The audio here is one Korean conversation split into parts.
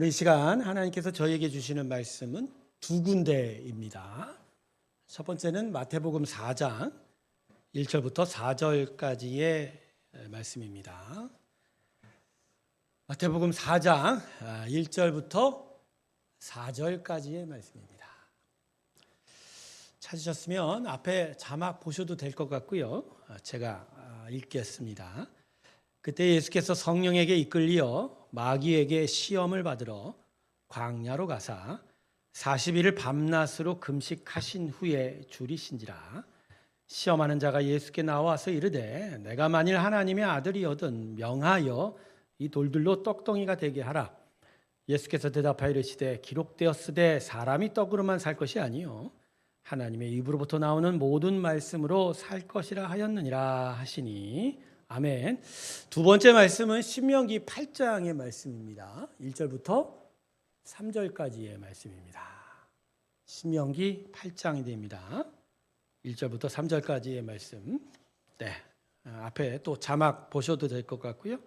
오늘 이 시간 하나님께서 저에게 주시는 말씀은 두 군데입니다. 첫 번째는 마태복음 4장 1절부터 4절까지의 말씀입니다. 마태복음 4장 1절부터 4절까지의 말씀입니다. 찾으셨으면 앞에 자막 보셔도 될 것 같고요. 제가 읽겠습니다. 그때 예수께서 성령에게 이끌리어 마귀에게 시험을 받으러 광야로 가사 40일을 밤낮으로 금식하신 후에 줄이신지라. 시험하는 자가 예수께 나와서 이르되 내가 만일 하나님의 아들이거든 명하여 이 돌들로 떡덩이가 되게 하라. 예수께서 대답하여 이르시되 기록되었으되 사람이 떡으로만 살 것이 아니요 하나님의 입으로부터 나오는 모든 말씀으로 살 것이라 하였느니라 하시니. 아멘. 두 번째 말씀은 신명기 8장의 말씀입니다. 1절부터 3절까지의 말씀입니다. 신명기 8장이 됩니다. 1절부터 3절까지의 말씀. 네, 앞에 또 자막 보셔도 될 것 같고요.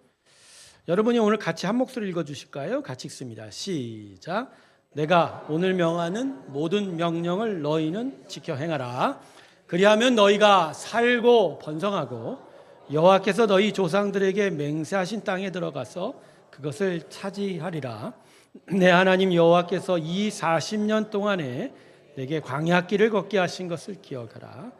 여러분이 오늘 같이 한 목소리 읽어주실까요? 같이 읽습니다. 시작. 내가 오늘 명하는 모든 명령을 너희는 지켜 행하라. 그리하면 너희가 살고 번성하고 여호와께서 너희 조상들에게 맹세하신 땅에 들어가서 그것을 차지하리라. 내 하나님 여호와께서 이 40년 동안에 내게 광야길을 걷게 하신 것을 기억하라.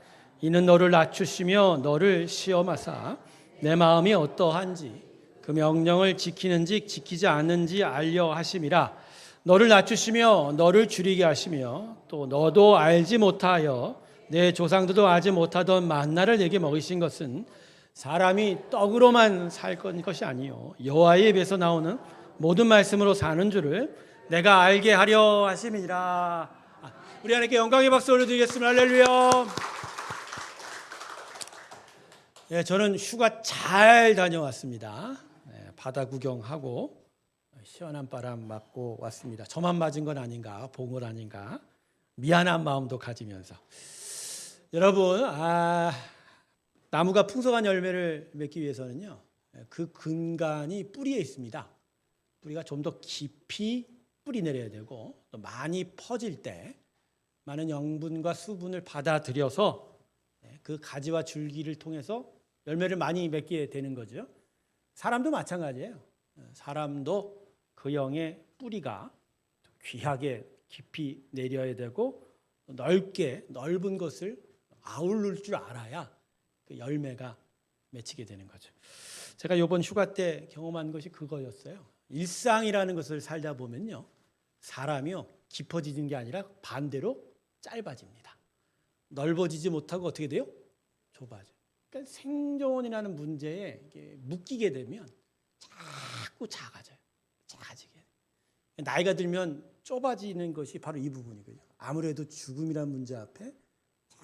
이는 너를 낮추시며 너를 시험하사 내 마음이 어떠한지 그 명령을 지키는지 지키지 않는지 알려 하심이라. 너를 낮추시며 너를 줄이게 하시며 또 너도 알지 못하여 내 조상들도 알지 못하던 만나를 내게 먹이신 것은 사람이 떡으로만 살 것이 아니요 여호와의 입에서 나오는 모든 말씀으로 사는 줄을 내가 알게 하려 하심이니라. 우리 하나님께 영광의 박수 올려드리겠습니다. 할렐루야. 네, 저는 휴가 잘 다녀왔습니다. 네, 바다 구경하고 시원한 바람 맞고 왔습니다. 저만 맞은 건 아닌가, 본 건 아닌가, 미안한 마음도 가지면서. 여러분, 나무가 풍성한 열매를 맺기 위해서는요, 그 근간이 뿌리에 있습니다. 뿌리가 좀 더 깊이 뿌리 내려야 되고 또 많이 퍼질 때 많은 영분과 수분을 받아들여서 그 가지와 줄기를 통해서 열매를 많이 맺게 되는 거죠. 사람도 마찬가지예요. 사람도 그 영의 뿌리가 귀하게 깊이 내려야 되고 넓게 넓은 것을 아우를 줄 알아야 그 열매가 맺히게 되는 거죠. 제가 이번 휴가 때 경험한 것이 그거였어요. 일상이라는 것을 살다 보면요, 사람이요 깊어지는 게 아니라 반대로 짧아집니다. 넓어지지 못하고 어떻게 돼요? 좁아져요. 그러니까 생존이라는 문제에 묶이게 되면 자꾸 작아지게 돼요. 나이가 들면 좁아지는 것이 바로 이 부분이거든요. 아무래도 죽음이라는 문제 앞에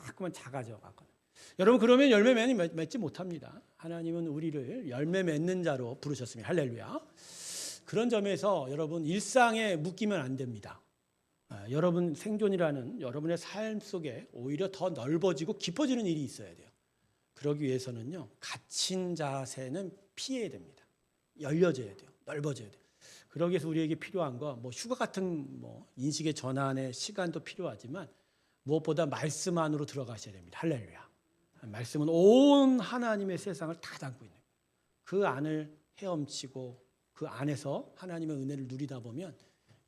자꾸만 작아져 갔거든요. 여러분, 그러면 열매 맺지 못합니다. 하나님은 우리를 열매 맺는 자로 부르셨습니다. 할렐루야. 그런 점에서 여러분 일상에 묶이면 안 됩니다. 여러분 생존이라는 여러분의 삶 속에 오히려 더 넓어지고 깊어지는 일이 있어야 돼요. 그러기 위해서는요, 갇힌 자세는 피해야 됩니다. 열려져야 돼요. 넓어져야 돼요. 그러기 위해서 우리에게 필요한 거, 휴가 같은 인식의 전환의 시간도 필요하지만 무엇보다 말씀 안으로 들어가셔야 됩니다. 할렐루야. 말씀은 온 하나님의 세상을 다 담고 있는 거예요. 그 안을 헤엄치고 그 안에서 하나님의 은혜를 누리다 보면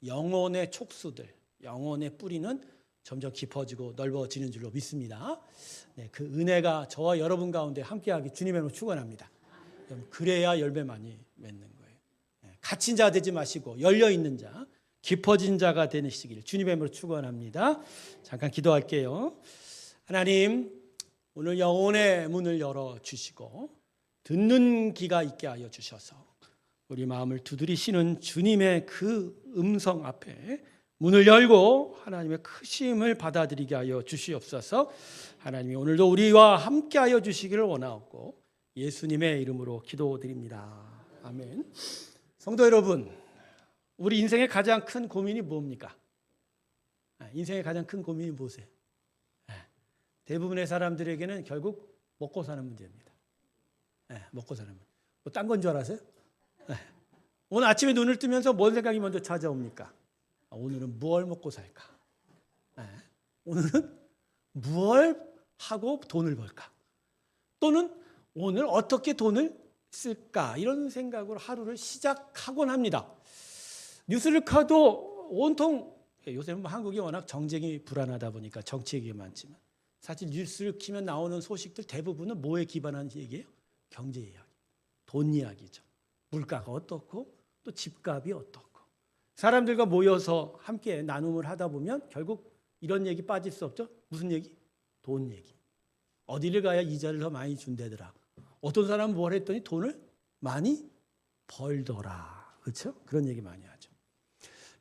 영혼의 촉수들, 영혼의 뿌리는 점점 깊어지고 넓어지는 줄로 믿습니다. 네, 그 은혜가 저와 여러분 가운데 함께하기 주님의 이름으로 축원합니다. 그래야 열매 많이 맺는 거예요. 네, 갇힌 자 되지 마시고 열려있는 자, 깊어진 자가 되시길 주님의 이름으로 축원합니다. 잠깐 기도할게요. 하나님, 오늘 영혼의 문을 열어주시고 듣는 귀가 있게 하여 주셔서 우리 마음을 두드리시는 주님의 그 음성 앞에 문을 열고 하나님의 크심을 받아들이게 하여 주시옵소서. 하나님이 오늘도 우리와 함께 하여 주시기를 원하옵고 예수님의 이름으로 기도드립니다. 아멘. 성도 여러분, 우리 인생의 가장 큰 고민이 뭡니까? 인생의 가장 큰 고민이 무엇이에요? 대부분의 사람들에게는 결국 먹고 사는 문제입니다. 먹고 사는 문제. 딴 건 줄 알았어요? 오늘 아침에 눈을 뜨면서 뭔 생각이 먼저 찾아옵니까? 오늘은 무얼 먹고 살까? 오늘은 무얼 하고 돈을 벌까? 또는 오늘 어떻게 돈을 쓸까? 이런 생각으로 하루를 시작하곤 합니다. 뉴스를 켜도 온통, 요새는 한국이 워낙 정쟁이 불안하다 보니까 정치 얘기가 많지만 사실 뉴스를 키면 나오는 소식들 대부분은 뭐에 기반한 얘기예요? 경제 이야기, 돈 이야기죠. 물가가 어떻고 또 집값이 어떻고. 사람들과 모여서 함께 나눔을 하다 보면 결국 이런 얘기 빠질 수 없죠. 무슨 얘기? 돈 얘기. 어디를 가야 이자를 더 많이 준대더라. 어떤 사람은 뭘 했더니 돈을 많이 벌더라. 그렇죠? 그런 얘기 많이 하죠.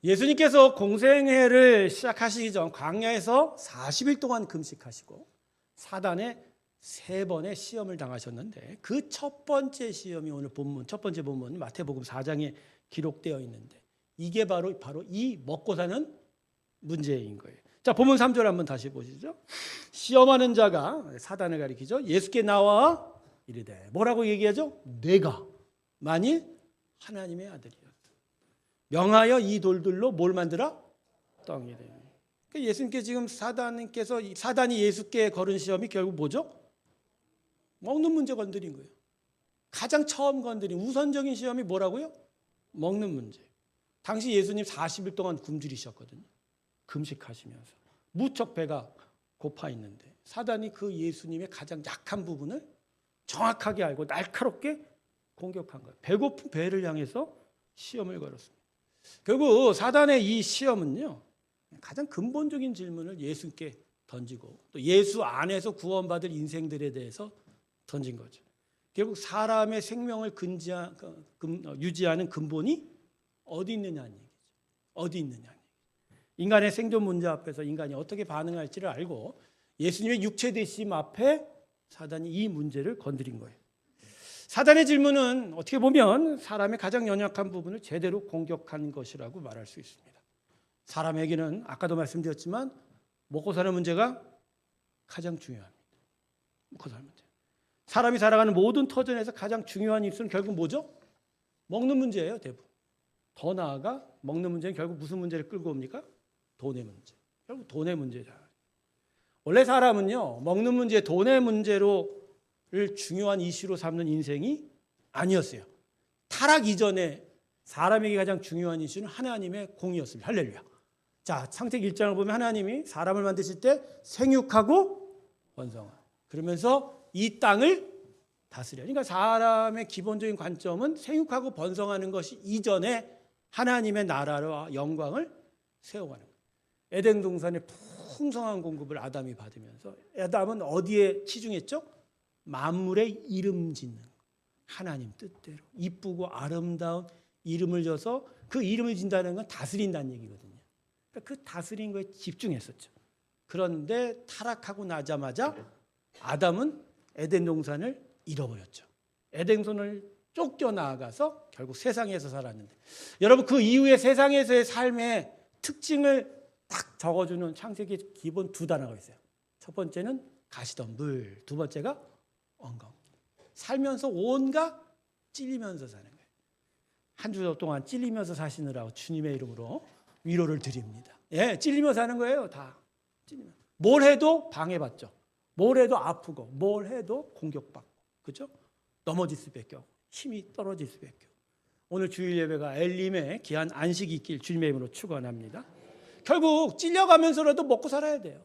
예수님께서 공생애를 시작하시기 전 광야에서 40일 동안 금식하시고 사단에 3번의 시험을 당하셨는데 그 첫 번째 시험이 오늘 본문, 첫 번째 본문 마태복음 4장에 기록되어 있는데 이게 바로 이 먹고 사는 문제인 거예요. 자, 본문 3절 한번 다시 보시죠. 시험하는 자가 사단을 가리키죠. 예수께 나와 이르되 뭐라고 얘기하죠? 내가 만일 하나님의 아들이었다. 명하여 이 돌들로 뭘 만들어? 떡이 되니. 그러니까 예수님께 지금 사단이 예수께 걸은 시험이 결국 뭐죠? 먹는 문제 건드린 거예요. 가장 처음 건드린 우선적인 시험이 뭐라고요? 먹는 문제. 당시 예수님 40일 동안 굶주리셨거든요. 금식하시면서 무척 배가 고파 있는데 사단이 그 예수님의 가장 약한 부분을 정확하게 알고 날카롭게 공격한 거예요. 배고픈 배를 향해서 시험을 걸었습니다. 결국 사단의 이 시험은요, 가장 근본적인 질문을 예수께 던지고 또 예수 안에서 구원받을 인생들에 대해서 던진 거죠. 결국 사람의 생명을 유지하는 근본이 어디 있느냐는 얘기죠. 어디 있느냐는 얘기죠. 인간의 생존 문제 앞에서 인간이 어떻게 반응할지를 알고 예수님의 육체 되심 앞에 사단이 이 문제를 건드린 거예요. 사단의 질문은 어떻게 보면 사람의 가장 연약한 부분을 제대로 공격한 것이라고 말할 수 있습니다. 사람에게는 아까도 말씀드렸지만 먹고 사는 문제가 가장 중요합니다. 먹고 사는 문제. 사람이 살아가는 모든 터전에서 가장 중요한 이슈는 결국 뭐죠? 먹는 문제예요, 대부분. 더 나아가 먹는 문제는 결국 무슨 문제를 끌고 옵니까? 돈의 문제. 결국 돈의 문제다. 원래 사람은요, 먹는 문제, 돈의 문제를 중요한 이슈로 삼는 인생이 아니었어요. 타락 이전에 사람에게 가장 중요한 이슈는 하나님의 공의였습니다. 할렐루야. 자, 창세기 1장을 보면 하나님이 사람을 만드실 때 생육하고 번성하라. 그러면서 이 땅을 다스려. 그러니까 사람의 기본적인 관점은 생육하고 번성하는 것이 이전에 하나님의 나라와 영광을 세워가는 거예요. 에덴 동산의 풍성한 공급을 아담이 받으면서 아담은 어디에 치중했죠? 만물의 이름 짓는 거. 하나님 뜻대로 이쁘고 아름다운 이름을 줘서 그 이름을 진다는 건 다스린다는 얘기거든요. 그러니까 그 다스린 거에 집중했었죠. 그런데 타락하고 나자마자 아담은 에덴 동산을 잃어버렸죠. 에덴 동산을 쫓겨나가서 결국 세상에서 살았는데 여러분 그 이후에 세상에서의 삶의 특징을 딱 적어주는 창세기 기본 2단어가 있어요. 첫 번째는 가시덤불, 두 번째가 엉겅. 살면서 온갖 찔리면서 사는 거예요. 한 주 동안 찔리면서 사시느라고 주님의 이름으로 위로를 드립니다. 예, 찔리면서 사는 거예요, 다. 찔리면서. 뭘 해도 방해받죠. 뭘 해도 아프고, 뭘 해도 공격받고, 그죠? 넘어질 수밖에 없고, 힘이 떨어질 수밖에 없고. 오늘 주일 예배가 엘림의 귀한 안식이 있길 주님의 이름으로 축원합니다. 결국 찔려가면서라도 먹고 살아야 돼요.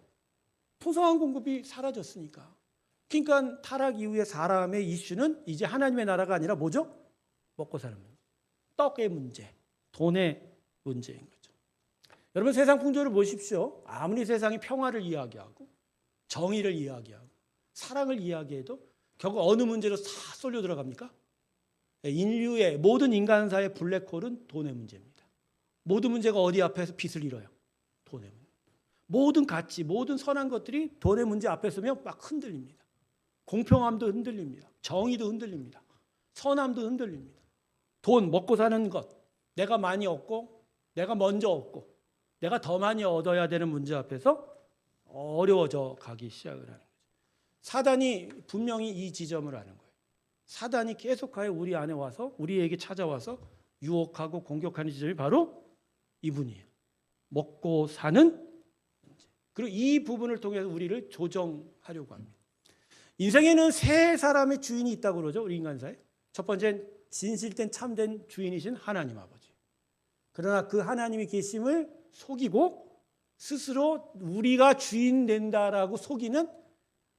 풍성한 공급이 사라졌으니까. 그러니까 타락 이후에 사람의 이슈는 이제 하나님의 나라가 아니라 뭐죠? 먹고 사는 문제. 떡의 문제, 돈의 문제인 거죠. 여러분 세상 풍조를 보십시오. 아무리 세상이 평화를 이야기하고 정의를 이야기하고 사랑을 이야기해도 결국 어느 문제로 싹 쏠려 들어갑니까? 인류의 모든 인간사의 블랙홀은 돈의 문제입니다. 모든 문제가 어디 앞에서 빛을 잃어요? 돈의 문제. 모든 가치, 모든 선한 것들이 돈의 문제 앞에 서면 막 흔들립니다. 공평함도 흔들립니다. 정의도 흔들립니다. 선함도 흔들립니다. 돈, 먹고 사는 것, 내가 많이 얻고 내가 먼저 얻고 내가 더 많이 얻어야 되는 문제 앞에서 어려워져 가기 시작을 하는 거죠. 사단이 분명히 이 지점을 하는 거예요. 사단이 계속하여 우리 안에 와서 우리에게 찾아와서 유혹하고 공격하는 지점이 바로 이분이에요. 먹고 사는 문제. 그리고 이 부분을 통해서 우리를 조정하려고 합니다. 인생에는 세 사람의 주인이 있다고 그러죠. 우리 인간사에. 첫 번째는 진실된 참된 주인이신 하나님 아버지. 그러나 그 하나님이 계심을 속이고 스스로 우리가 주인 된다라고 속이는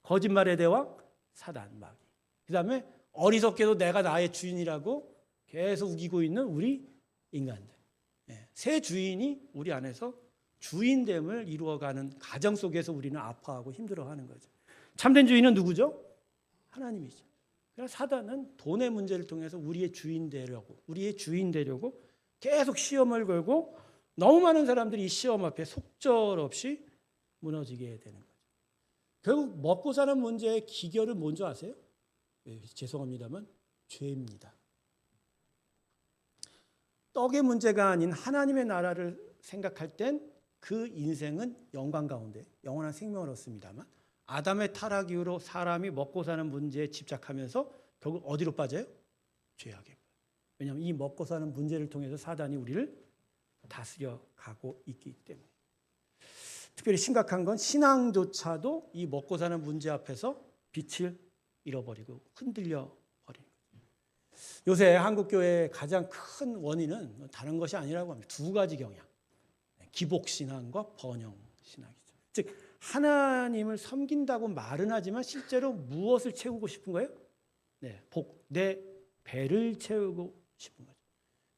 거짓말의 대왕 사단 마귀. 그다음에 어리석게도 내가 나의 주인이라고 계속 우기고 있는 우리 인간들. 세 주인이 우리 안에서 주인됨을 이루어가는 가정 속에서 우리는 아파하고 힘들어하는 거죠. 참된 주인은 누구죠? 하나님이죠. 그래서 사단은 돈의 문제를 통해서 우리의 주인 되려고 계속 시험을 걸고 너무 많은 사람들이 이 시험 앞에 속절없이 무너지게 되는 거죠. 결국 먹고 사는 문제의 기결은 뭔지 아세요? 죄송합니다만 죄입니다. 떡의 문제가 아닌 하나님의 나라를 생각할 땐 그 인생은 영광 가운데 영원한 생명을 얻습니다만 아담의 타락 이후로 사람이 먹고 사는 문제에 집착하면서 결국 어디로 빠져요? 죄악에. 왜냐하면 이 먹고 사는 문제를 통해서 사단이 우리를 다스려 가고 있기 때문에. 특별히 심각한 건 신앙조차도 이 먹고 사는 문제 앞에서 빛을 잃어버리고 흔들려 버리는 거예요. 요새 한국교회의 가장 큰 원인은 다른 것이 아니라고 합니다. 두 가지 경향. 기복신앙과 번영신앙이죠. 즉 하나님을 섬긴다고 말은 하지만 실제로 무엇을 채우고 싶은 거예요? 내 배를 채우고 싶은 거죠.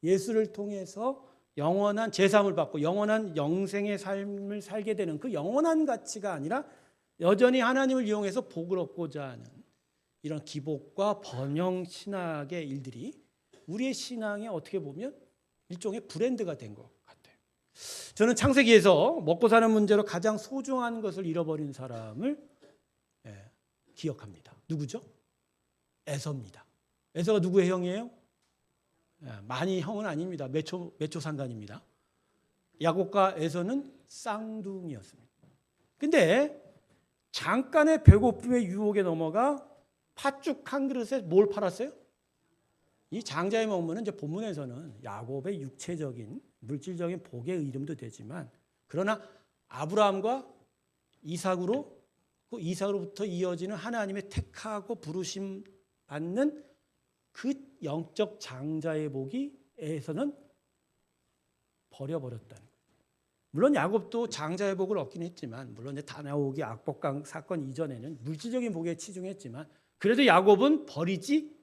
예수를 통해서 영원한 제사함을 받고 영원한 영생의 삶을 살게 되는 그 영원한 가치가 아니라 여전히 하나님을 이용해서 복을 얻고자 하는 이런 기복과 번영신학의 일들이 우리의 신앙에 어떻게 보면 일종의 브랜드가 된 것 같아요. 저는 창세기에서 먹고 사는 문제로 가장 소중한 것을 잃어버린 사람을 기억합니다. 누구죠? 에서입니다. 에서가 누구의 형이에요? 많이 형은 아닙니다. 몇 초 상관입니다. 야곱과 에서는 쌍둥이였습니다. 근데 잠깐의 배고픔의 유혹에 넘어가 팥죽 한 그릇에 뭘 팔았어요? 이 장자의 먹물은 이제 본문에서는 야곱의 육체적인 물질적인 복의 이름도 되지만 그러나 아브라함과 이삭으로 그 이삭으로부터 이어지는 하나님의 택하고 부르심 받는 그 영적 장자의 복이 에서는 버려버렸다는 거예요. 물론 야곱도 장자의 복을 얻긴 했지만 물론 다 나오기 악복강 사건 이전에는 물질적인 복에 치중했지만 그래도 야곱은 버리지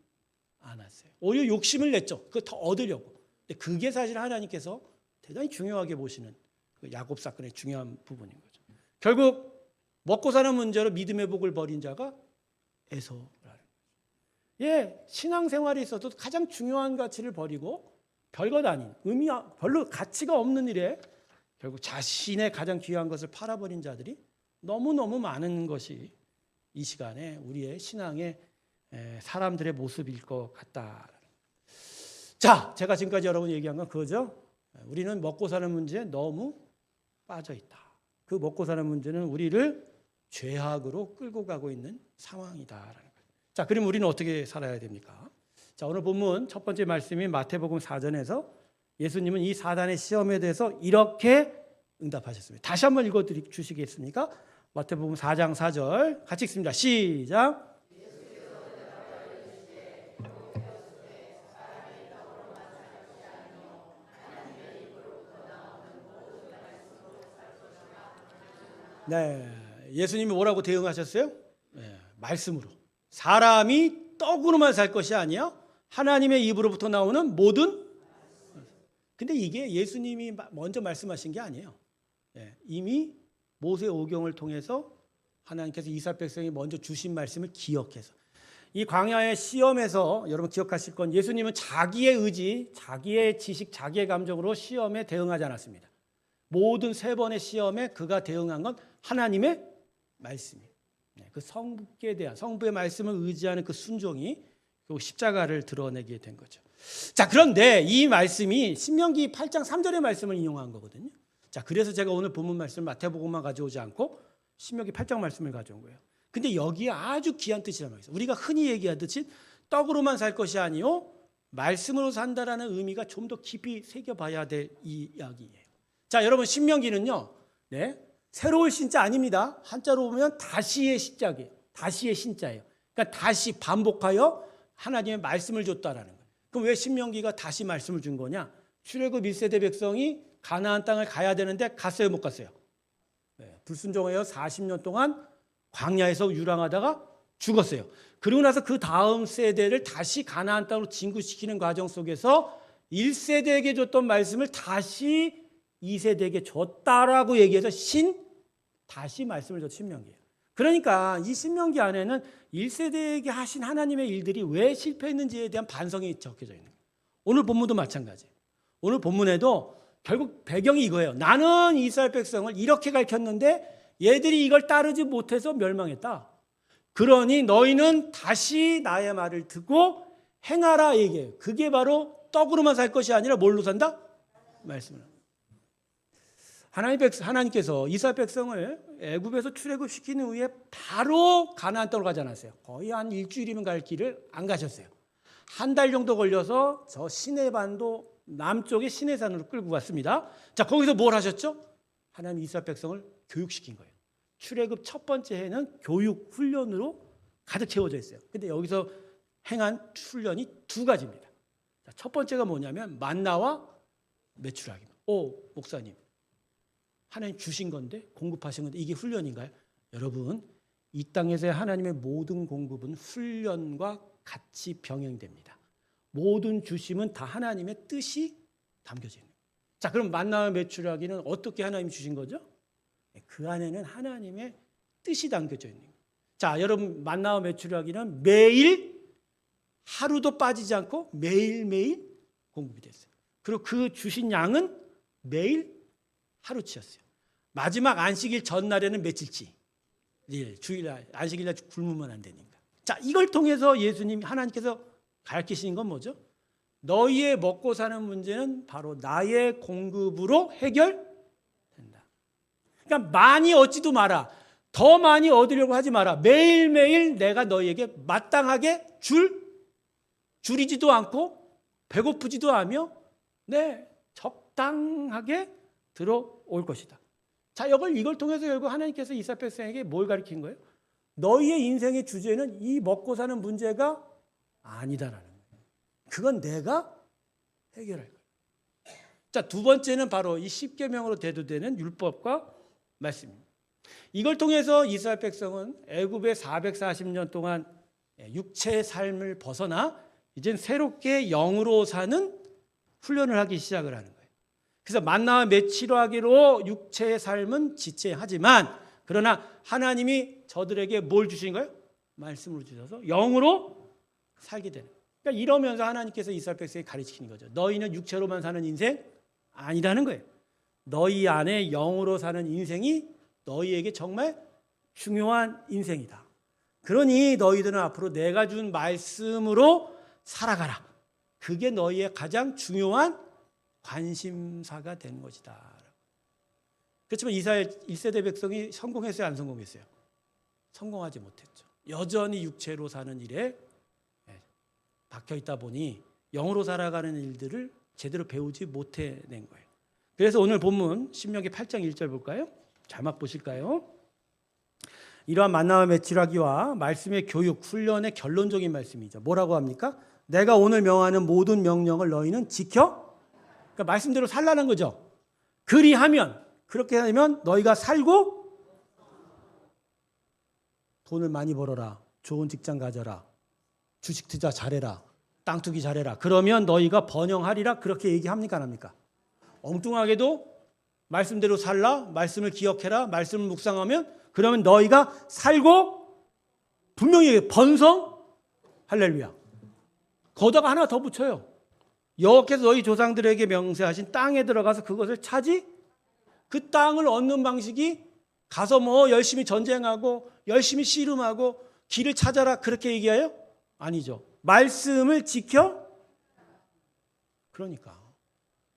않았어요. 오히려 욕심을 냈죠. 그거 더 얻으려고. 근데 그게 사실 하나님께서 대단히 중요하게 보시는 그 야곱 사건의 중요한 부분인 거죠. 결국 먹고 사는 문제로 믿음의 복을 버린 자가 에서라는 거죠. 신앙생활에 있어도 가장 중요한 가치를 버리고 별것 아닌 별로 가치가 없는 일에 결국 자신의 가장 귀한 것을 팔아버린 자들이 너무너무 많은 것이 이 시간에 우리의 신앙의 사람들의 모습일 것 같다. 자, 제가 지금까지 여러분 얘기한 건 그거죠. 우리는 먹고 사는 문제에 너무 빠져 있다. 그 먹고 사는 문제는 우리를 죄악으로 끌고 가고 있는 상황이다라는 거예요. 자, 그럼 우리는 어떻게 살아야 됩니까? 자, 오늘 본문 첫 번째 말씀인 마태복음 4장에서 예수님은 이 사단의 시험에 대해서 이렇게 응답하셨습니다. 다시 한번 읽어 주시겠습니까? 마태복음 4장 4절 같이 읽습니다. 시작. 네, 예수님이 뭐라고 대응하셨어요? 말씀으로. 사람이 떡으로만 살 것이 아니야 하나님의 입으로부터 나오는 모든. 근데 이게 예수님이 먼저 말씀하신 게 아니에요. 이미 모세 오경을 통해서 하나님께서 이스라엘 백성이 먼저 주신 말씀을 기억해서 이 광야의 시험에서 여러분 기억하실 건 예수님은 자기의 의지, 자기의 지식, 자기의 감정으로 시험에 대응하지 않았습니다. 모든 세 번의 시험에 그가 대응한 건 하나님의 말씀이에요. 그 성부에 대한 성부의 말씀을 의지하는 그 순종이 그 십자가를 드러내게 된 거죠. 자, 그런데 이 말씀이 신명기 8장 3절의 말씀을 인용한 거거든요. 자, 그래서 제가 오늘 본문 말씀 마태복음만 가져오지 않고 신명기 8장 말씀을 가져온 거예요. 근데 여기에 아주 귀한 뜻이란 말이에요. 우리가 흔히 얘기하듯이 떡으로만 살 것이 아니요 말씀으로 산다라는 의미가 좀 더 깊이 새겨봐야 될 이야기예요. 자, 여러분 신명기는요, 네, 새로울 신자 아닙니다. 한자로 보면 다시의 신자예요. 다시의 신자예요. 그러니까 다시 반복하여 하나님의 말씀을 줬다라는 거예요. 그럼 왜 신명기가 다시 말씀을 준 거냐? 출애굽 1세대 백성이 가나안 땅을 가야 되는데 갔어요, 못 갔어요? 네, 불순종하여 40년 동안 광야에서 유랑하다가 죽었어요. 그리고 나서 그 다음 세대를 다시 가나안 땅으로 진구시키는 과정 속에서 1세대에게 줬던 말씀을 다시 2세대에게 줬다라고 얘기해서 다시 말씀을 줬 신명기예요. 그러니까 이 신명기 안에는 1세대에게 하신 하나님의 일들이 왜 실패했는지에 대한 반성이 적혀져 있는 거예요. 오늘 본문도 마찬가지예요. 오늘 본문에도 결국 배경이 이거예요. 나는 이스라엘 백성을 이렇게 가르쳤는데 얘들이 이걸 따르지 못해서 멸망했다. 그러니 너희는 다시 나의 말을 듣고 행하라 얘기해요. 그게 바로 떡으로만 살 것이 아니라 뭘로 산다? 말씀을. 하나님께서 이스라엘 백성을 애굽에서 출애굽시키는 후에 바로 가나안 땅으로 가지 않았어요. 거의 한 일주일이면 갈 길을 안 가셨어요. 한 달 정도 걸려서 저 시내반도 남쪽의 시내산으로 끌고 갔습니다. 자, 거기서 뭘 하셨죠? 하나님 이스라엘 백성을 교육시킨 거예요. 출애굽 첫 번째 해는 교육 훈련으로 가득 채워져 있어요. 근데 여기서 행한 훈련이 두 가지입니다. 자, 첫 번째가 뭐냐면 만나와 메추라기입니다. 목사님, 하나님 주신 건데 공급하신 건데 이게 훈련인가요? 여러분, 이 땅에서의 하나님의 모든 공급은 훈련과 같이 병행됩니다. 모든 주심은 다 하나님의 뜻이 담겨져 있는 거예요. 자, 그럼 만나와 메추라기는 어떻게 하나님 주신 거죠? 그 안에는 하나님의 뜻이 담겨져 있는 거예요. 자, 여러분, 만나와 메추라기는 매일 하루도 빠지지 않고 매일매일 공급이 됐어요. 그리고 그 주신 양은 매일 하루치였어요. 마지막 안식일 전날에는 며칠치? 예, 주일날, 안식일날 굶으면 안 되니까. 자, 이걸 통해서 예수님, 하나님께서 가르치시는 건 뭐죠? 너희의 먹고 사는 문제는 바로 나의 공급으로 해결된다. 그러니까 많이 얻지도 마라. 더 많이 얻으려고 하지 마라. 매일매일 내가 너희에게 마땅하게 줄이지도 않고 배고프지도 않으며 적당하게 들어올 것이다. 자, 이걸 통해서 결국 하나님께서 이스라엘 백성에게 뭘 가르친 거예요? 너희의 인생의 주제는 이 먹고 사는 문제가 아니다라는 거예요. 그건 내가 해결할 거예요. 자, 두 번째는 바로 이 십계명으로 대두되는 율법과 말씀입니다. 이걸 통해서 이스라엘 백성은 애굽의 440년 동안 육체의 삶을 벗어나 이젠 새롭게 영으로 사는 훈련을 하기 시작을 하는 거예요. 그래서 만나와 메추라기로 육체의 삶은 지체하지만 그러나 하나님이 저들에게 뭘 주신 거예요? 말씀으로 주셔서 영으로 살게 되는 거예요. 그러니까 이러면서 하나님께서 이스라엘 백성에 가르치는 거죠. 너희는 육체로만 사는 인생 아니라는 거예요. 너희 안에 영으로 사는 인생이 너희에게 정말 중요한 인생이다. 그러니 너희들은 앞으로 내가 준 말씀으로 살아가라. 그게 너희의 가장 중요한 관심사가 되는 것이다. 그렇지만 이스라엘 1세대 백성이 성공했어요, 안 성공했어요? 성공하지 못했죠. 여전히 육체로 사는 일에 박혀 있다 보니 영으로 살아가는 일들을 제대로 배우지 못해낸 거예요. 그래서 오늘 본문 신명기 8장 1절 볼까요? 자막 보실까요? 이러한 만나와 메추라기와 말씀의 교육, 훈련의 결론적인 말씀이죠. 뭐라고 합니까? 내가 오늘 명하는 모든 명령을 너희는 지켜? 그러니까 말씀대로 살라는 거죠. 그렇게 하면 너희가 살고 돈을 많이 벌어라. 좋은 직장 가져라. 주식 투자 잘해라. 땅 투기 잘해라. 그러면 너희가 번영하리라. 그렇게 얘기합니까? 안 합니까? 엉뚱하게도 말씀대로 살라. 말씀을 기억해라. 말씀을 묵상하면 그러면 너희가 살고 분명히 번성 할렐루야. 거기다가 하나 더 붙여요. 여호와께서 너희 조상들에게 명세하신 땅에 들어가서 그것을 차지 그 땅을 얻는 방식이 가서 열심히 전쟁하고 열심히 씨름하고 길을 찾아라 그렇게 얘기해요? 아니죠. 말씀을 지켜? 그러니까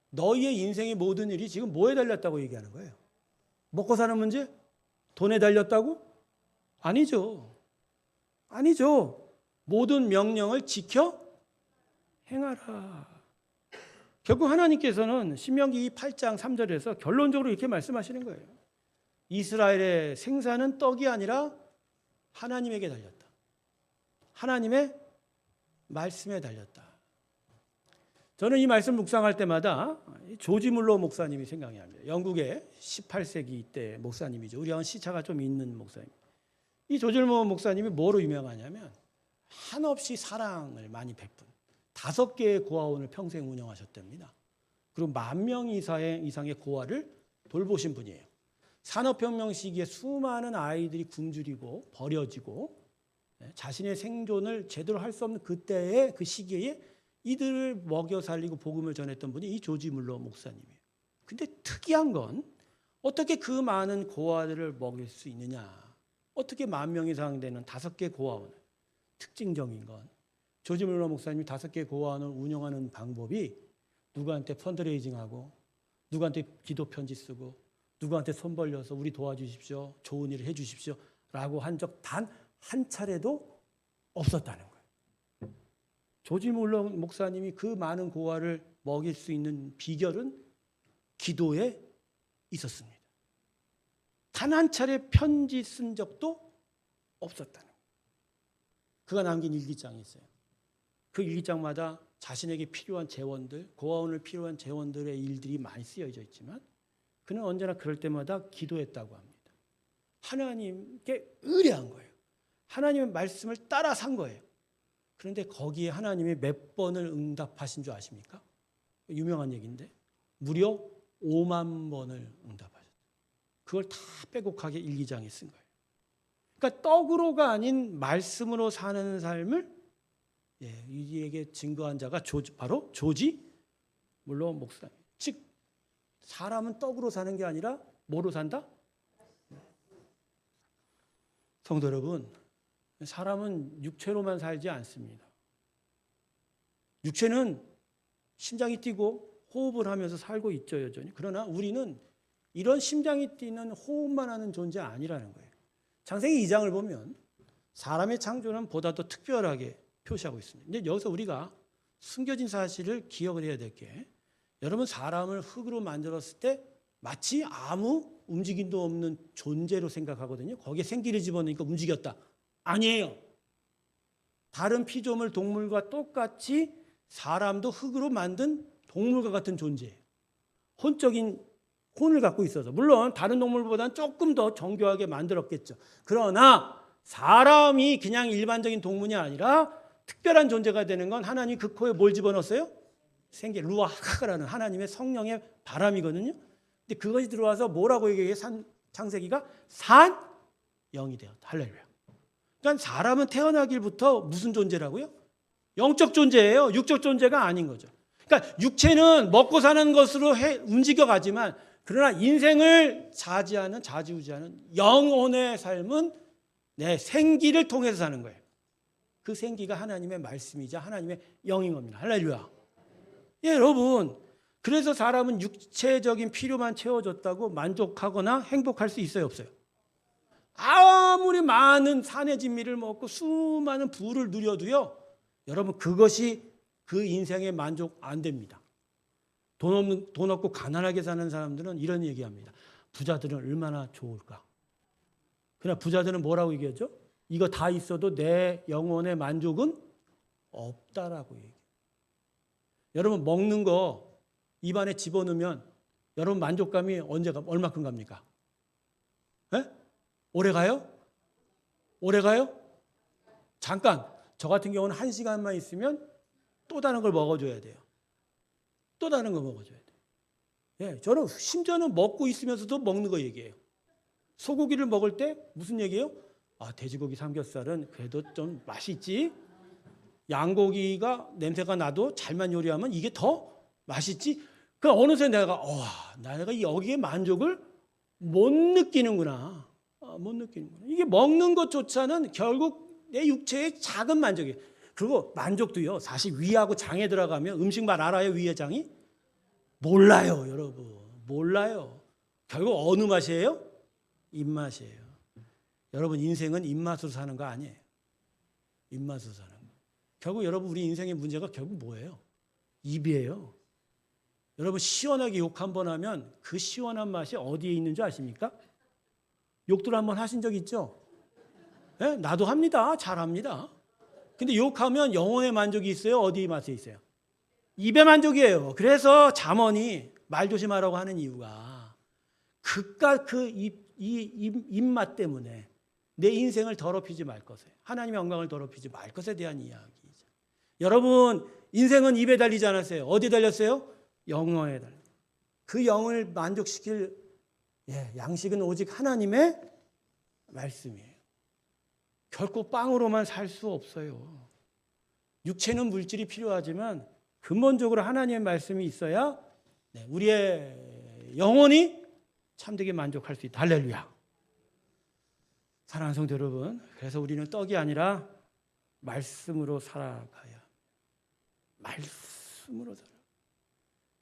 너희의 인생의 모든 일이 지금 뭐에 달렸다고 얘기하는 거예요? 먹고 사는 문제? 돈에 달렸다고? 아니죠. 모든 명령을 지켜 행하라. 결국 하나님께서는 신명기 8장 3절에서 결론적으로 이렇게 말씀하시는 거예요. 이스라엘의 생사는 떡이 아니라 하나님에게 달렸다. 하나님의 말씀에 달렸다. 저는 이 말씀 묵상할 때마다 조지 물러 목사님이 생각이 납니다. 영국의 18세기 때 목사님이죠. 우리하고는 시차가 좀 있는 목사님. 이 조지 물러 목사님이 뭐로 유명하냐면 한없이 사랑을 많이 베푼 5개의 고아원을 평생 운영하셨답니다. 그리고 10,000명 이상의 고아를 돌보신 분이에요. 산업혁명 시기에 수많은 아이들이 굶주리고 버려지고 자신의 생존을 제대로 할 수 없는 그때의 그 시기에 이들을 먹여 살리고 복음을 전했던 분이 이 조지 물러 목사님이에요. 근데 특이한 건 어떻게 그 많은 고아들을 먹일 수 있느냐. 어떻게 10,000명 이상 되는 5개 고아원을. 특징적인 건 조지 물러 목사님이 5개 고아원을 운영하는 방법이 누구한테 펀드레이징하고 누구한테 기도 편지 쓰고 누구한테 손 벌려서 우리 도와주십시오. 좋은 일을 해 주십시오. 라고 한 적 단 한 차례도 없었다는 거예요. 조지 물러 목사님이 그 많은 고아를 먹일 수 있는 비결은 기도에 있었습니다. 단 한 차례 편지 쓴 적도 없었다는 거예요. 그가 남긴 일기장이 있어요. 그 일기장마다 자신에게 필요한 재원들, 고아원을 필요한 재원들의 일들이 많이 쓰여져 있지만 그는 언제나 그럴 때마다 기도했다고 합니다. 하나님께 의뢰한 거예요. 하나님의 말씀을 따라 산 거예요. 그런데 거기에 하나님이 몇 번을 응답하신 줄 아십니까? 유명한 얘기인데 무려 5만 번을 응답하셨어요. 그걸 다 빼곡하게 일기장에 쓴 거예요. 그러니까 떡으로가 아닌 말씀으로 사는 삶을 이에게 증거한 자가 바로 조지 물러 목사님. 즉 사람은 떡으로 사는 게 아니라 뭐로 산다? 성도 여러분, 사람은 육체로만 살지 않습니다. 육체는 심장이 뛰고 호흡을 하면서 살고 있죠, 여전히. 그러나 우리는 이런 심장이 뛰는 호흡만 하는 존재 아니라는 거예요. 창세기 2장을 보면 사람의 창조는 보다 더 특별하게 표시하고 있습니다. 근데 여기서 우리가 숨겨진 사실을 기억을 해야 될 게 여러분 사람을 흙으로 만들었을 때 마치 아무 움직임도 없는 존재로 생각하거든요. 거기에 생기를 집어넣으니까 움직였다. 아니에요. 다른 피조물 동물과 똑같이 사람도 흙으로 만든 동물과 같은 존재예요. 혼적인 혼을 갖고 있어서 물론 다른 동물보다는 조금 더 정교하게 만들었겠죠. 그러나 사람이 그냥 일반적인 동물이 아니라 특별한 존재가 되는 건 하나님이 그 코에 뭘 집어넣었어요? 생기, 루아하가라는 하나님의 성령의 바람이거든요. 근데 그것이 들어와서 뭐라고 얘기해요? 창세기가 산 영이 되었다. 할렐루야. 그러니까 사람은 태어나길부터 무슨 존재라고요? 영적 존재예요. 육적 존재가 아닌 거죠. 그러니까 육체는 먹고 사는 것으로 움직여가지만 그러나 인생을 좌지우지하는 영혼의 삶은 내 생기를 통해서 사는 거예요. 그 생기가 하나님의 말씀이자 하나님의 영인 겁니다. 할렐루야. 예, 여러분. 그래서 사람은 육체적인 필요만 채워줬다고 만족하거나 행복할 수 있어요, 없어요? 아무리 많은 산의 진미를 먹고 수많은 부를 누려도요, 여러분 그것이 그 인생의 만족 안 됩니다. 돈 없고 가난하게 사는 사람들은 이런 얘기합니다. 부자들은 얼마나 좋을까? 그러나 부자들은 뭐라고 얘기하죠? 이거 다 있어도 내 영혼의 만족은 없다라고 얘기해요. 여러분 먹는 거 입안에 집어넣으면 여러분 만족감이 얼마큼 갑니까? 에? 오래 가요? 오래 가요? 잠깐. 저 같은 경우는 1시간만 있으면 또 다른 걸 먹어줘야 돼요. 또 다른 거 먹어줘야 돼요. 예, 저는 심지어는 먹고 있으면서도 먹는 거 얘기해요. 소고기를 먹을 때 무슨 얘기예요? 아, 돼지고기 삼겹살은 그래도 좀 맛있지. 양고기가 냄새가 나도 잘만 요리하면 이게 더 맛있지. 그 어느새 내가 여기에 만족을 못 느끼는구나. 못 느끼는구나. 이게 먹는 것조차는 결국 내 육체의 작은 만족이에요. 그리고 만족도요. 사실 위하고 장에 들어가면 음식 맛 알아요? 위의 장이? 몰라요, 여러분. 몰라요. 결국 어느 맛이에요? 입맛이에요. 여러분 인생은 입맛으로 사는 거 아니에요. 입맛으로 사는 거. 결국 여러분 우리 인생의 문제가 결국 뭐예요? 입이에요. 여러분 시원하게 욕 한 번 하면 그 시원한 맛이 어디에 있는 줄 아십니까? 욕들 한번 하신 적 있죠? 네? 나도 합니다. 잘합니다. 근데 욕하면 영혼의 만족이 있어요? 어디 맛에 있어요? 입의 만족이에요. 그래서 잠언이 말 조심하라고 하는 이유가 그깟 그 입맛 때문에 내 인생을 더럽히지 말 것에, 하나님의 영광을 더럽히지 말 것에 대한 이야기죠. 여러분 인생은 입에 달리지 않았어요. 어디에 달렸어요? 영어에 달려. 그 영을 만족시킬 양식은 오직 하나님의 말씀이에요. 결코 빵으로만 살 수 없어요. 육체는 물질이 필요하지만 근본적으로 하나님의 말씀이 있어야 우리의 영혼이 참되게 만족할 수 있다. 할렐루야. 사랑하는 성도 여러분, 그래서 우리는 떡이 아니라 말씀으로 살아가야. 말씀으로 살아.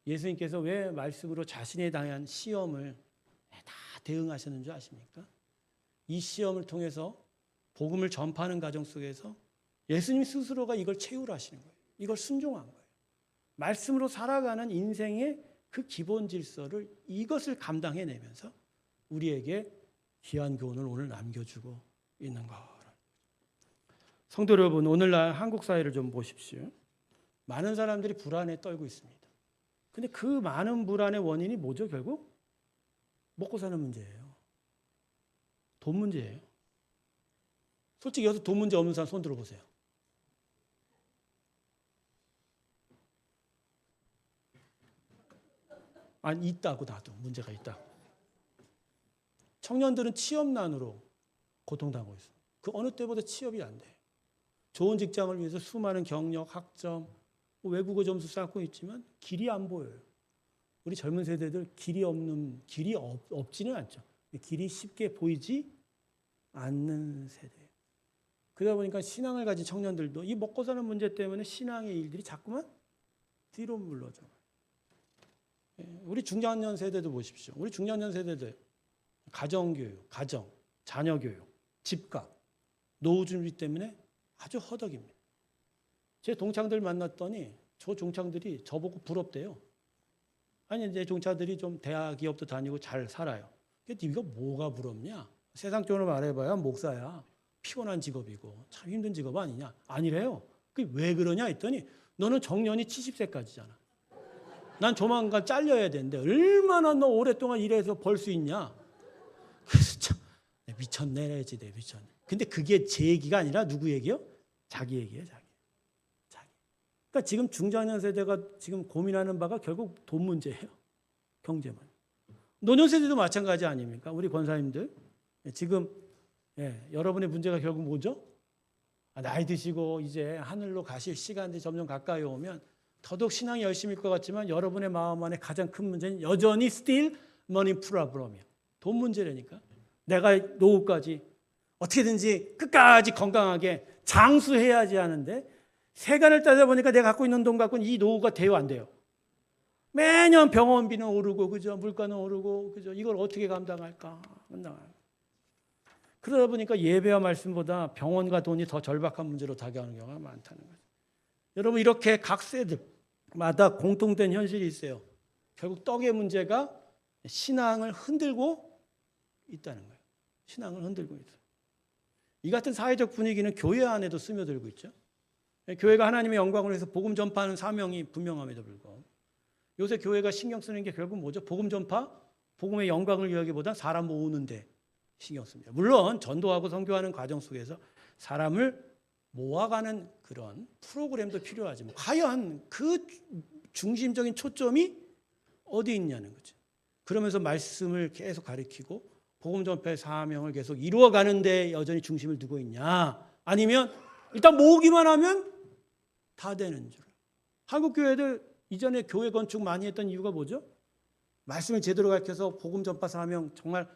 예수님께서 왜 말씀으로 자신에 대한 시험을 다 대응하셨는 줄 아십니까? 이 시험을 통해서 복음을 전파하는 과정 속에서 예수님 스스로가 이걸 채우라시는 거예요. 이걸 순종한 거예요. 말씀으로 살아가는 인생의 그 기본 질서를 이것을 감당해내면서 우리에게 귀한 교훈을 오늘 남겨주고 있는 거라. 성도 여러분, 오늘날 한국 사회를 좀 보십시오. 많은 사람들이 불안에 떨고 있습니다. 근데 그 많은 불안의 원인이 뭐죠? 결국 먹고 사는 문제예요. 돈 문제예요. 솔직히 여기서 돈 문제 없는 사람 손 들어보세요. 아니 있다고. 나도 문제가 있다. 청년들은 취업난으로 고통당하고 있어요. 그 어느 때보다 취업이 안 돼요. 좋은 직장을 위해서 수많은 경력, 학점, 외국어 점수 쌓고 있지만 길이 안 보여요. 우리 젊은 세대들 길이 없지는 않죠. 길이 쉽게 보이지 않는 세대예요. 그러다 보니까 신앙을 가진 청년들도 이 먹고 사는 문제 때문에 신앙의 일들이 자꾸만 뒤로 물러져요. 우리 중장년 세대도 보십시오. 우리 중장년 세대들 가정교육, 자녀교육, 집값, 노후 준비 때문에 아주 허덕입니다. 제 동창들 만났더니 저 동창들이 저보고 부럽대요. 아니 이제 동창들이 좀 대학 기업도 다니고 잘 살아요. 근데 네가 뭐가 부럽냐? 세상적으로 말해봐야 목사야. 피곤한 직업이고 참 힘든 직업 아니냐? 아니래요. 그게 왜 그러냐 했더니 너는 정년이 70세까지잖아. 난 조만간 잘려야 되는데 얼마나 너 오랫동안 일해서 벌 수 있냐? 그래서 참 미쳤네. 미쳤네. 근데 그게 제 얘기가 아니라 누구 얘기요? 자기 얘기예요. 자기. 그러니까 지금 중장년 세대가 지금 고민하는 바가 결국 돈 문제예요. 경제만. 노년 세대도 마찬가지 아닙니까? 우리 권사님들 지금 여러분의 문제가 결국 뭐죠? 나이 드시고 이제 하늘로 가실 시간들이 점점 가까이 오면 더더욱 신앙이 열심일 것 같지만 여러분의 마음 안에 가장 큰 문제는 여전히 still money problem이에요. 돈 문제라니까. 내가 노후까지 어떻게든지 끝까지 건강하게 장수해야지 하는데 세간을 따져보니까 내가 갖고 있는 돈 갖고는 이 노후가 돼요, 안 돼요? 매년 병원비는 오르고, 그죠? 물가는 오르고, 그죠? 이걸 어떻게 감당할까? 그러다 보니까 예배와 말씀보다 병원과 돈이 더 절박한 문제로 다가오는 경우가 많다는 거죠. 여러분, 이렇게 각 세대마다 공통된 현실이 있어요. 결국 떡의 문제가 신앙을 흔들고 있다는 거예요. 신앙을 흔들고 있어요. 이 같은 사회적 분위기는 교회 안에도 스며들고 있죠. 교회가 하나님의 영광을 위해서 복음 전파하는 사명이 분명함에도 불구하고 요새 교회가 신경 쓰는 게 결국 뭐죠? 복음 전파, 복음의 영광을 위하기보다 사람 모으는데 신경 씁니다. 물론 전도하고 선교하는 과정 속에서 사람을 모아가는 그런 프로그램도 필요하지만 과연 그 중심적인 초점이 어디 있냐는 거죠. 그러면서 말씀을 계속 가리키고 복음 전파의 사명을 계속 이루어가는 데 여전히 중심을 두고 있냐, 아니면 일단 모으기만 하면 다 되는 줄. 한국 교회들 이전에 교회 건축 많이 했던 이유가 뭐죠? 말씀을 제대로 가르쳐서 복음 전파 사명 정말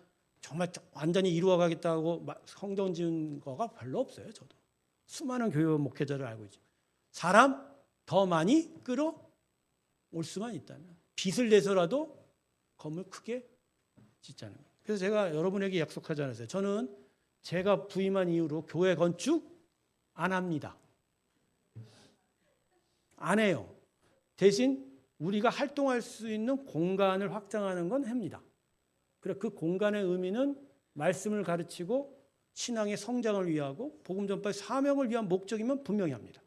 완전히 이루어가겠다고 성경 지은 거가 별로 없어요. 저도 수많은 교회 목회자를 알고 있죠. 사람 더 많이 끌어올 수만 있다면 빚을 내서라도 건물 크게 짓자는 거예요. 그래서 제가 여러분에게 약속하지 않았어요. 저는 제가 부임한 이후로 교회 건축 안 합니다. 안 해요. 대신 우리가 활동할 수 있는 공간을 확장하는 건 합니다. 그래 그 공간의 의미는 말씀을 가르치고 신앙의 성장을 위하고 복음 전파의 사명을 위한 목적이면 분명히 합니다.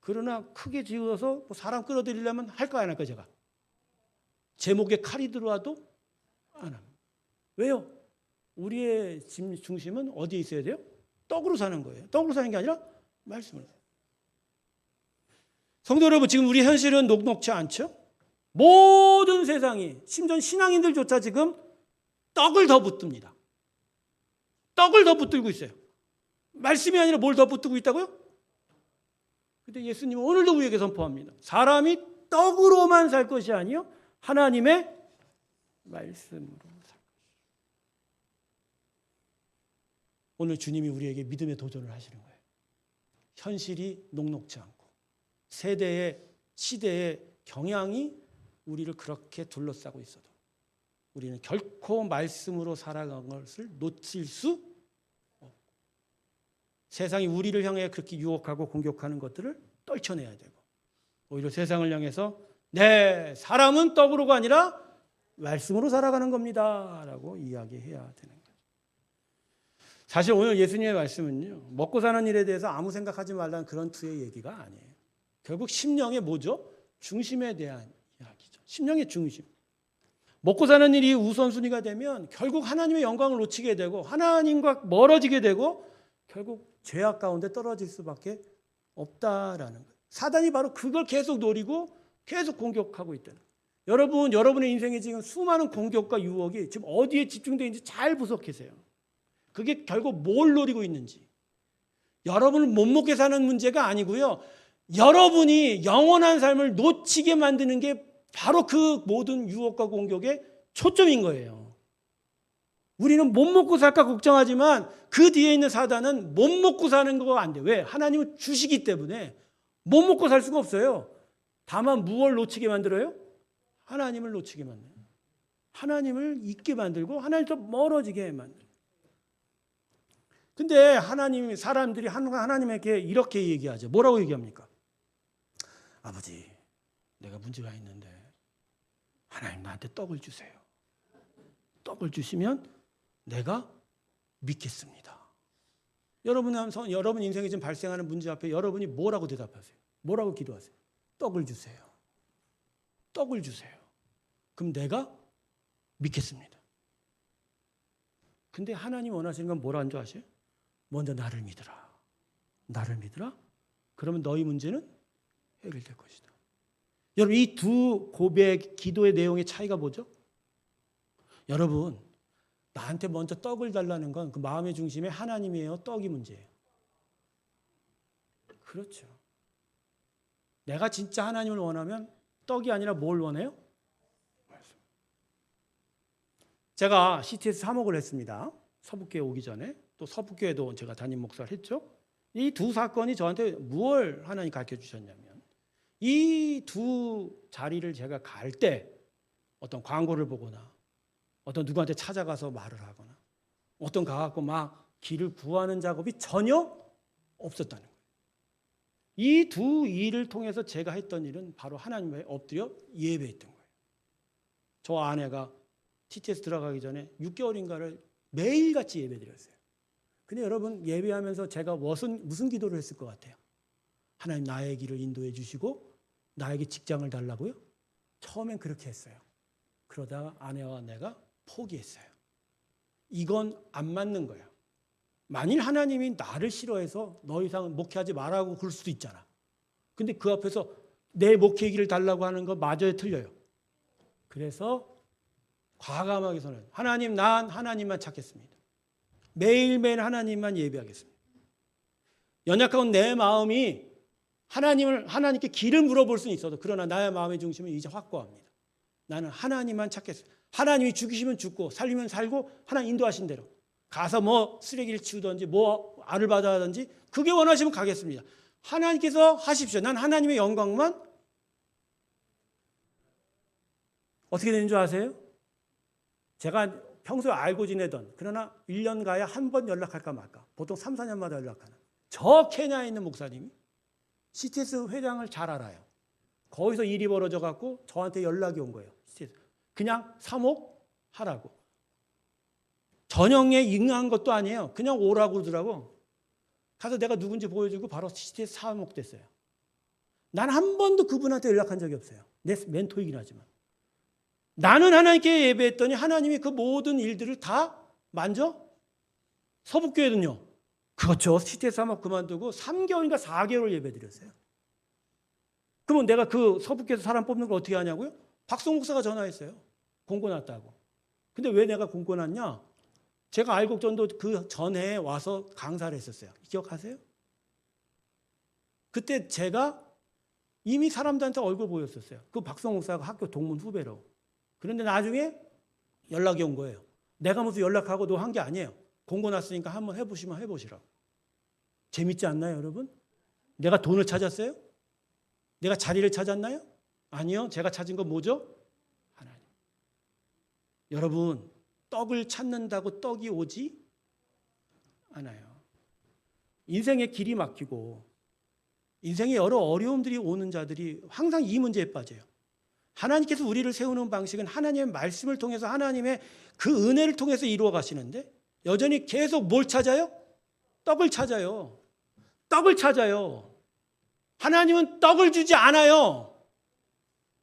그러나 크게 지어서 뭐 사람 끌어들이려면 할까 안 할까 제가? 제 목에 칼이 들어와도 안 합니다. 왜요? 우리의 중심은 어디에 있어야 돼요? 떡으로 사는 거예요. 떡으로 사는 게 아니라 말씀으로. 성도 여러분, 지금 우리 현실은 녹록지 않죠? 모든 세상이, 심지어 신앙인들조차 지금 떡을 더 붙듭니다. 떡을 더 붙들고 있어요. 말씀이 아니라 뭘 더 붙들고 있다고요? 근데 예수님은 오늘도 우리에게 선포합니다. 사람이 떡으로만 살 것이 아니요 하나님의 말씀으로 살 것이다. 오늘 주님이 우리에게 믿음의 도전을 하시는 거예요. 현실이 녹록지 않고 세대의 시대의 경향이 우리를 그렇게 둘러싸고 있어도 우리는 결코 말씀으로 살아간 것을 놓칠 수 없고 세상이 우리를 향해 그렇게 유혹하고 공격하는 것들을 떨쳐내야 되고 오히려 세상을 향해서 네, 사람은 떡으로가 아니라 말씀으로 살아가는 겁니다 라고 이야기해야 되는 거예요. 사실 오늘 예수님의 말씀은요, 먹고 사는 일에 대해서 아무 생각하지 말라는 그런 투의 얘기가 아니에요. 결국 심령의 뭐죠? 중심에 대한 이야기죠. 심령의 중심. 먹고 사는 일이 우선순위가 되면 결국 하나님의 영광을 놓치게 되고 하나님과 멀어지게 되고 결국 죄악 가운데 떨어질 수밖에 없다라는 거예요. 사단이 바로 그걸 계속 노리고 계속 공격하고 있다는 거예요. 여러분의 인생에 지금 수많은 공격과 유혹이 지금 어디에 집중되어 있는지 잘 분석하세요. 그게 결국 뭘 노리고 있는지. 여러분을 못 먹게 사는 문제가 아니고요. 여러분이 영원한 삶을 놓치게 만드는 게 바로 그 모든 유혹과 공격의 초점인 거예요. 우리는 못 먹고 살까 걱정하지만 그 뒤에 있는 사단은 못 먹고 사는 거가 안 돼. 왜? 하나님은 주시기 때문에 못 먹고 살 수가 없어요. 다만 무엇을 놓치게 만들어요? 하나님을 놓치게 만들어요. 하나님을 잊게 만들고 하나님부터 멀어지게 만들어요. 근데 사람들이 하나님에게 이렇게 얘기하죠. 뭐라고 얘기합니까? 아버지, 내가 문제가 있는데 하나님 나한테 떡을 주세요. 떡을 주시면 내가 믿겠습니다. 여러분 인생에 지금 발생하는 문제 앞에 여러분이 뭐라고 대답하세요? 뭐라고 기도하세요? 떡을 주세요. 떡을 주세요. 그럼 내가 믿겠습니다. 근데 하나님 원하시는 건 뭐라는 줄 아세요? 먼저 나를 믿으라. 나를 믿으라? 그러면 너희 문제는 해결될 것이다. 여러분 이 두 고백, 기도의 내용의 차이가 뭐죠? 여러분 나한테 먼저 떡을 달라는 건 그 마음의 중심에 하나님이에요? 떡이 문제예요? 그렇죠. 내가 진짜 하나님을 원하면 떡이 아니라 뭘 원해요? 제가 CTS 사목을 했습니다. 서북교회 오기 전에. 또 서북교회도 제가 담임 목사를 했죠. 이 두 사건이 저한테 무엇을 하나님 가르쳐 주셨냐면 이 두 자리를 제가 갈 때 어떤 광고를 보거나 어떤 누구한테 찾아가서 말을 하거나 어떤 가갖고 막 길을 구하는 작업이 전혀 없었다는 거예요. 이 두 일을 통해서 제가 했던 일은 바로 하나님에 엎드려 예배했던 거예요. 저 아내가 TTS 들어가기 전에 6개월인가를 매일같이 예배드렸어요. 근데 여러분 예배하면서 제가 무슨 기도를 했을 것 같아요? 하나님 나의 길을 인도해 주시고 나에게 직장을 달라고요? 처음엔 그렇게 했어요. 그러다가 아내와 내가 포기했어요. 이건 안 맞는 거예요. 만일 하나님이 나를 싫어해서 너 이상 목회하지 말라고 그럴 수도 있잖아. 근데 그 앞에서 내 목회 길을 달라고 하는 거 마저에 틀려요. 그래서 과감하게 선언해요. 하나님, 난 하나님만 찾겠습니다. 매일매일 하나님만 예배하겠습니다. 연약한 내 마음이 하나님께 길을 물어볼 수는 있어도 그러나 나의 마음의 중심은 이제 확고합니다. 나는 하나님만 찾겠습니다. 하나님이 죽이시면 죽고 살리면 살고 하나님 인도하신 대로 가서 뭐 쓰레기를 치우든지 뭐 알을 받아든지 그게 원하시면 가겠습니다. 하나님께서 하십시오. 난 하나님의 영광만 어떻게 되는 줄 아세요? 제가 평소에 알고 지내던 그러나 1년 가야 한 번 연락할까 말까 보통 3, 4년마다 연락하는 저 케냐에 있는 목사님이 CTS 회장을 잘 알아요. 거기서 일이 벌어져 갖고 저한테 연락이 온 거예요. 그냥 사목하라고. 전형에 응한 것도 아니에요. 그냥 오라고 그러더라고. 가서 내가 누군지 보여주고 바로 CT에서 사목됐어요. 난 한 번도 그분한테 연락한 적이 없어요. 내 멘토이긴 하지만. 나는 하나님께 예배했더니 하나님이 그 모든 일들을 다 만져? 서북교회는요. 그렇죠. CT에서 사목 그만두고 3개월인가 4개월 예배드렸어요. 그러면 내가 그 서북교회에서 사람 뽑는 걸 어떻게 하냐고요? 박성 목사가 전화했어요. 공고 났다고. 근데 왜 내가 공고 났냐? 제가 알곡전도 그 전에 와서 강사를 했었어요. 기억하세요? 그때 제가 이미 사람들한테 얼굴 보였었어요. 그 박성 목사가 학교 동문 후배로. 그런데 나중에 연락이 온 거예요. 내가 무슨 연락하고 너 한 게 아니에요. 공고 났으니까 한번 해보시면 해보시라고. 재밌지 않나요, 여러분? 내가 돈을 찾았어요? 내가 자리를 찾았나요? 아니요. 제가 찾은 건 뭐죠? 하나님. 여러분, 떡을 찾는다고 떡이 오지 않아요. 인생의 길이 막히고 인생에 여러 어려움들이 오는 자들이 항상 이 문제에 빠져요. 하나님께서 우리를 세우는 방식은 하나님의 말씀을 통해서 하나님의 그 은혜를 통해서 이루어 가시는데 여전히 계속 뭘 찾아요? 떡을 찾아요. 떡을 찾아요. 하나님은 떡을 주지 않아요.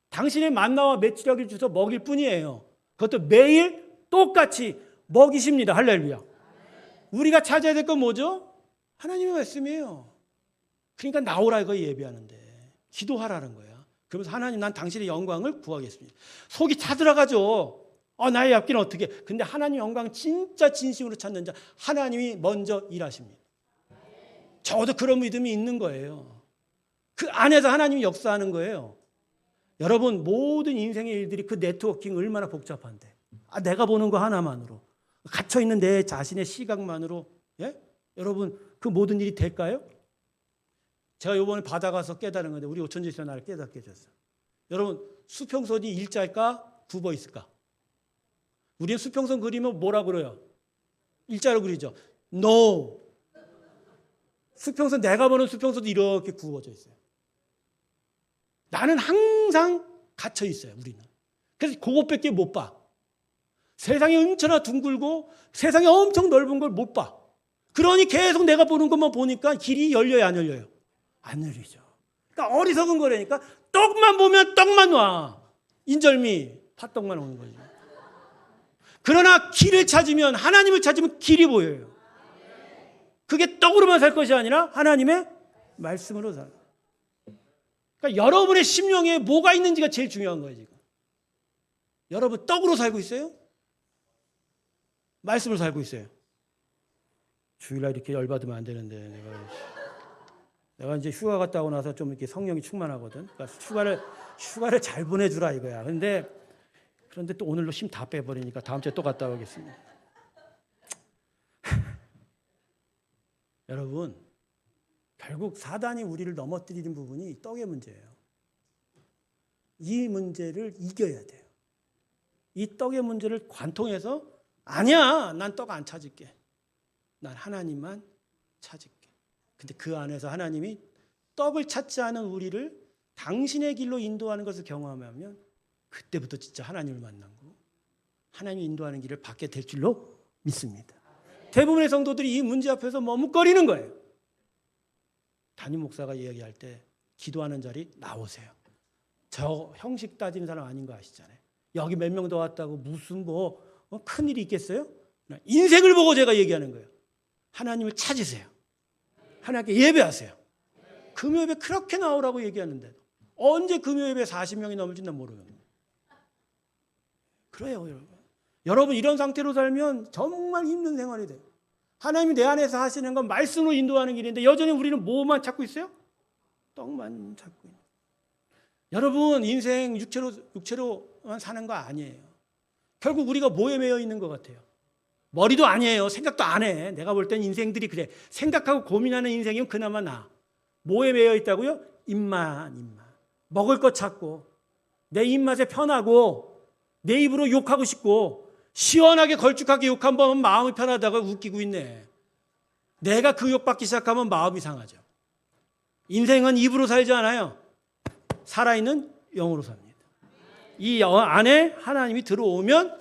당신의 만나와 메추라기를 주서 먹일 뿐이에요. 그것도 매일 똑같이 먹이십니다. 할렐루야. 우리가 찾아야 될 건 뭐죠? 하나님의 말씀이에요. 그러니까 나오라 이거 예배하는데 기도하라는 거야. 그러면서 하나님 난 당신의 영광을 구하겠습니다. 속이 타들어가죠. 나의 얇기는 어떻게. 근데 하나님 영광 진짜 진심으로 찾는 자 하나님이 먼저 일하십니다. 저도 그런 믿음이 있는 거예요. 그 안에서 하나님이 역사하는 거예요. 여러분 모든 인생의 일들이 그 네트워킹 얼마나 복잡한데 내가 보는 거 하나만으로 갇혀있는 내 자신의 시각만으로 여러분 그 모든 일이 될까요? 제가 이번에 바다 가서 깨달은 건데 우리 오천지에서 나를 깨닫게 해줬어요. 여러분 수평선이 일자일까 굽어 있을까? 우리는 수평선 그리면 뭐라 그래요? 일자로 그리죠. No. 수평선 내가 보는 수평선도 이렇게 굽어져 있어요. 나는 항상 갇혀 있어요. 우리는. 그래서 그것밖에 못 봐. 세상이 엄청나 둥글고 세상이 엄청 넓은 걸 못 봐. 그러니 계속 내가 보는 것만 보니까 길이 열려요, 안 열려요? 안 열리죠. 그러니까 어리석은 거라니까 떡만 보면 떡만 와. 인절미, 팥떡만 오는 거죠. 그러나 길을 찾으면 하나님을 찾으면 길이 보여요. 그게 떡으로만 살 것이 아니라 하나님의 말씀으로 살. 그러니까 여러분의 심령에 뭐가 있는지가 제일 중요한 거예요, 지금. 여러분 떡으로 살고 있어요? 말씀으로 살고 있어요. 주일날 이렇게 열받으면 안 되는데 내가 이제 휴가 갔다 오고 나서 좀 이렇게 성령이 충만하거든. 그러니까 휴가를 잘 보내주라 이거야. 그런데 또 오늘로 힘 다 빼버리니까 다음 주에 또 갔다 오겠습니다. 여러분 결국 사단이 우리를 넘어뜨리는 부분이 떡의 문제예요. 이 문제를 이겨야 돼요. 이 떡의 문제를 관통해서 아니야 난 떡 안 찾을게. 난 하나님만 찾을게. 근데 그 안에서 하나님이 떡을 찾지 않은 우리를 당신의 길로 인도하는 것을 경험하면 그때부터 진짜 하나님을 만난 거 하나님이 인도하는 길을 받게 될 줄로 믿습니다. 대부분의 성도들이 이 문제 앞에서 머뭇거리는 거예요. 담임 목사가 이야기할 때 기도하는 자리 나오세요. 저 형식 따지는 사람 아닌 거 아시잖아요. 여기 몇 명 더 왔다고 무슨 큰일이 있겠어요? 인생을 보고 제가 얘기하는 거예요. 하나님을 찾으세요. 하나님께 예배하세요. 금요예배 그렇게 나오라고 얘기하는데 언제 금요예배 40명이 넘을지 난 모르겠어요. 그래요, 여러분. 여러분 이런 상태로 살면 정말 힘든 생활이 돼요. 하나님이 내 안에서 하시는 건 말씀으로 인도하는 길인데 여전히 우리는 뭐만 찾고 있어요? 떡만 찾고 있는. 여러분 인생 육체로만 사는 거 아니에요. 결국 우리가 뭐에 매여 있는 것 같아요? 머리도 아니에요. 생각도 안 해. 내가 볼 땐 인생들이 그래. 생각하고 고민하는 인생이면 그나마 나. 뭐에 매여 있다고요? 입만. 먹을 것 찾고 내 입맛에 편하고 내 입으로 욕하고 싶고 시원하게 걸쭉하게 욕 한 번은 마음이 편하다고 웃기고 있네. 내가 그 욕 받기 시작하면 마음이 상하죠. 인생은 입으로 살지 않아요. 살아있는 영으로 삽니다. 이 안에 하나님이 들어오면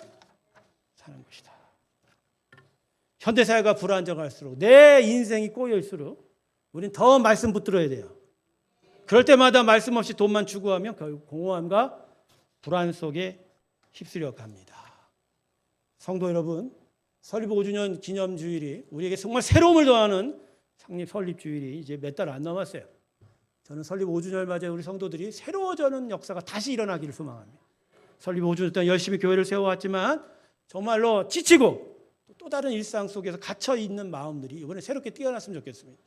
사는 것이다. 현대사회가 불안정할수록 내 인생이 꼬여있을수록 우리는 더 말씀 붙들어야 돼요. 그럴 때마다 말씀 없이 돈만 추구하면 결국 공허함과 불안 속에 휩쓸려 갑니다. 성도 여러분, 설립 5주년 기념주일이 우리에게 정말 새로움을 더하는 설립주일이 이제 몇 달 안 남았어요. 저는 설립 5주년을 맞아 우리 성도들이 새로워지는 역사가 다시 일어나기를 소망합니다. 설립 5주년 동안 열심히 교회를 세워왔지만 정말로 지치고 또 다른 일상 속에서 갇혀 있는 마음들이 이번에 새롭게 뛰어났으면 좋겠습니다.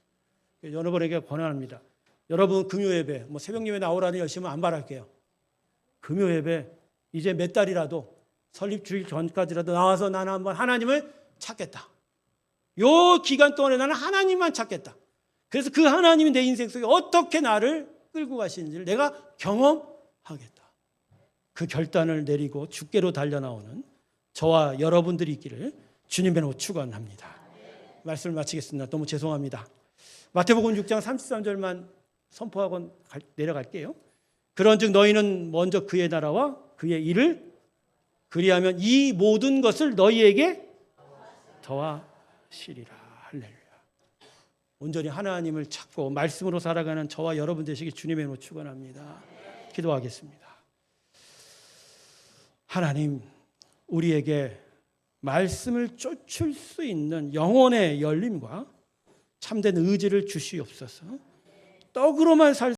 여러분에게 권한합니다. 여러분 금요예배, 새벽예배 나오라는 열심히 안 바랄게요. 금요예배 이제 몇 달이라도 설립주일 전까지라도 나와서 나는 한번 하나님을 찾겠다. 요 기간 동안에 나는 하나님만 찾겠다. 그래서 그 하나님이 내 인생 속에 어떻게 나를 끌고 가시는지를 내가 경험하겠다. 그 결단을 내리고 주께로 달려나오는 저와 여러분들이 있기를 주님의 이름으로 축원합니다. 말씀을 마치겠습니다. 너무 죄송합니다. 마태복음 6장 33절만 선포하고 내려갈게요. 그런즉 너희는 먼저 그의 나라와 그의 일을 그리하면 이 모든 것을 너희에게 더하시리라. 할렐루야. 온전히 하나님을 찾고 말씀으로 살아가는 저와 여러분 되시기 주님의 이름으로 축원합니다. 기도하겠습니다. 하나님, 우리에게 말씀을 쫓을 수 있는 영혼의 열림과 참된 의지를 주시옵소서. 떡으로만 살